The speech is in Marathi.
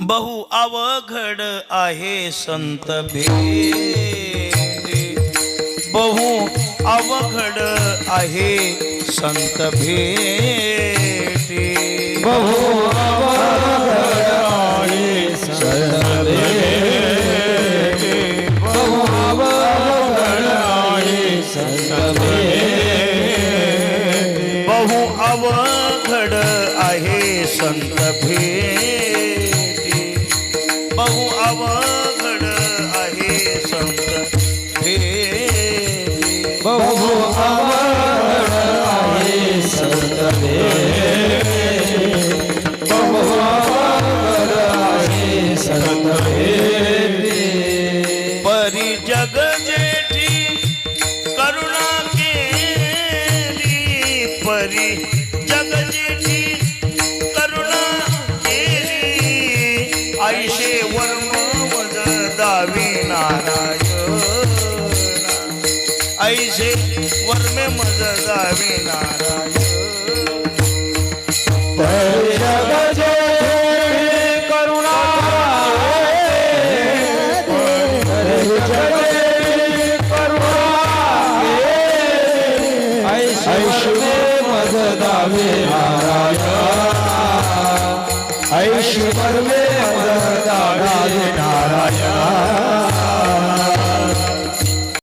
बहु अवघड आहे संत भेटी, बहु अवघड आहे संत भेटी, बहु अवघड आहे संत भेटी, बहु अवघड आहे संत भेटी, बहु अवघड आहे संत भेटी, बहु अवघड आहे संत भेटी, बहु अवघड आहे संत भेटी, बहु अवघड आहे संत भेटी, परी जग जेठी करुणा केली, परी जग जेठी करुणा केली, ऐशे वर्म वद दावी नारायण, ऐशे वर्मे मज दावी नारायण, परी जग जेठी करुणा केली, परी जग जेठी करुणा केली, ऐशे मज दावी नारायण, ऐशे वर्मे मज दावी नारायण.